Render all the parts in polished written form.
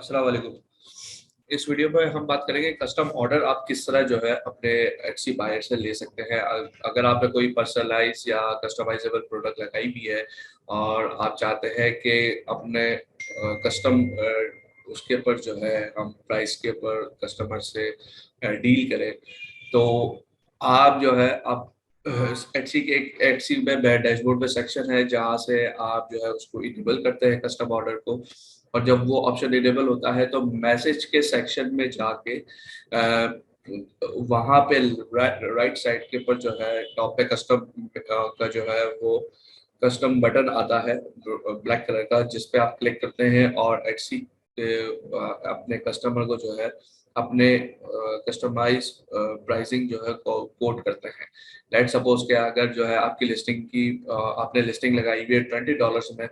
अस्सलाम वालेकुम। इस वीडियो में हम बात करेंगे कस्टम ऑर्डर आप किस तरह जो है अपने एटसी बायर से ले सकते हैं। अगर आपने कोई पर्सनलाइज या कस्टमाइजेबल प्रोडक्ट लगाई भी है और आप चाहते हैं कि अपने कस्टम उसके ऊपर जो है हम प्राइस के ऊपर कस्टमर से डील करें, तो आप जो है आप एटसी के एक एटसी में डैशबोर्ड में सेक्शन है जहाँ से आप जो है उसको इनेबल करते हैं कस्टम ऑर्डर को। और जब वो ऑप्शन इनेबल होता है तो मैसेज के सेक्शन में जाके वहां पे राइट साइड के ऊपर जो है टॉप पे कस्टम का जो है वो कस्टम बटन आता है ब्लैक कलर का, जिस पे आप क्लिक करते हैं और एटसी अपने कस्टमर को जो है अपने कस्टमाइज प्राइसिंग जो है कोट करते हैं। लेट सपोज के अगर जो है आपकी लिस्टिंग की आपने लिस्टिंग लगाई हुई है $20 में,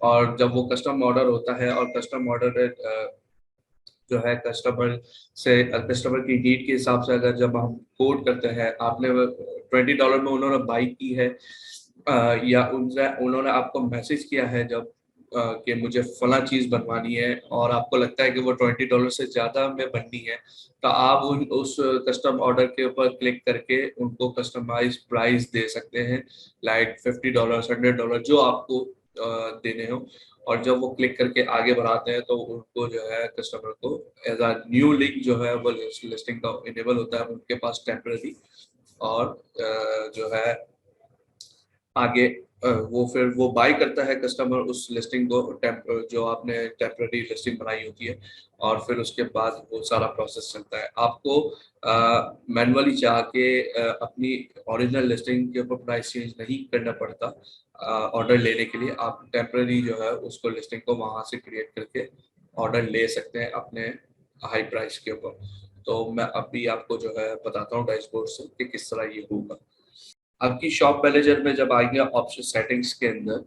और जब वो कस्टम ऑर्डर होता है और कस्टम ऑर्डर जो है कस्टमर की नीड के हिसाब से अगर जब हम कोड करते हैं, आपने $20 में उन्होंने बाई की है या उन्होंने आपको मैसेज किया है जब कि मुझे फला चीज बनवानी है और आपको लगता है कि वो $20 से ज्यादा में बननी है, तो आप उस कस्टम ऑर्डर के ऊपर क्लिक करके उनको कस्टमाइज प्राइस दे सकते हैं, लाइक $50 $100 जो आपको देने हो। और जब वो क्लिक करके आगे बढ़ाते हैं तो उनको जो है कस्टमर को एज अ न्यू लिंक जो है वो लिस्टिंग का इनेबल होता है उनके पास टेम्पररी। और जो है आगे वो फिर वो बाय करता है कस्टमर उस लिस्टिंग को जो आपने टेम्पररी लिस्टिंग बनाई होती है। और फिर उसके बाद वो सारा प्रोसेस चलता है। आपको मैनुअली जाके अपनी ओरिजिनल लिस्टिंग के ऊपर प्राइस चेंज नहीं करना पड़ता। ऑर्डर लेने के लिए आप टेम्पररी जो है उसको लिस्टिंग को वहां से क्रिएट करके ऑर्डर ले सकते हैं अपने हाई प्राइस के ऊपर। तो मैं अभी आपको जो है बताता हूँ डैशबोर्ड से कि किस तरह ये होगा। आपकी शॉप मैनेजर में जब आएंगे ऑप्शन सेटिंग्स के अंदर,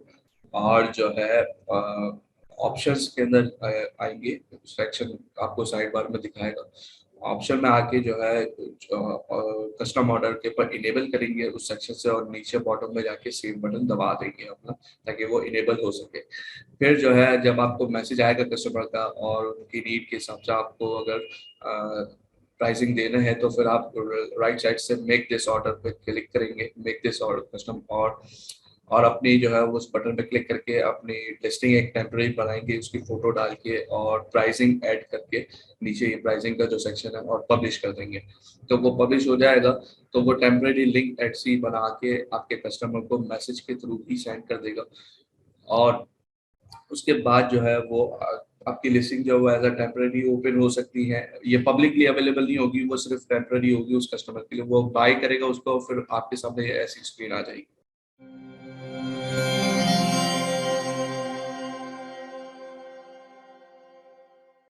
और जो है ऑप्शंस के अंदर आएंगे, सेक्शन आपको साइड बार में दिखाएगा। ऑप्शन में आके जो है कस्टम ऑर्डर के ऊपर इनेबल करेंगे उस सेक्शन से, और नीचे बॉटम में जाके सेव बटन दबा देंगे अपना, ताकि वो इनेबल हो सके। फिर जो है जब आपको मैसेज आएगा कस्टमर का और उनकी नीड के हिसाब से आपको अगर प्राइसिंग देना है, तो फिर आप राइट साइड से मेक दिस ऑर्डर पे क्लिक करेंगे, मेक दिस ऑर्डर कस्टम, और अपनी जो है उस बटन पे क्लिक करके अपनी लिस्टिंग एक टेम्पररी बनाएंगे उसकी फोटो डाल के, और प्राइसिंग ऐड करके नीचे ये प्राइसिंग का जो सेक्शन है और पब्लिश कर देंगे। तो वो पब्लिश हो जाएगा तो वो टेम्पररी लिंक एटसी बना के आपके कस्टमर को मैसेज के थ्रू ही सेंड कर देगा। और उसके बाद जो है वो आपकी लिस्टिंग जो है एज अ टेम्पररी ओपन हो सकती है। ये पब्लिकली अवेलेबल नहीं होगी, वो सिर्फ टेम्पररी होगी उस कस्टमर के लिए। वो बाय करेगा उसको, फिर आपके सामने ऐसी स्क्रीन आ जाएगी।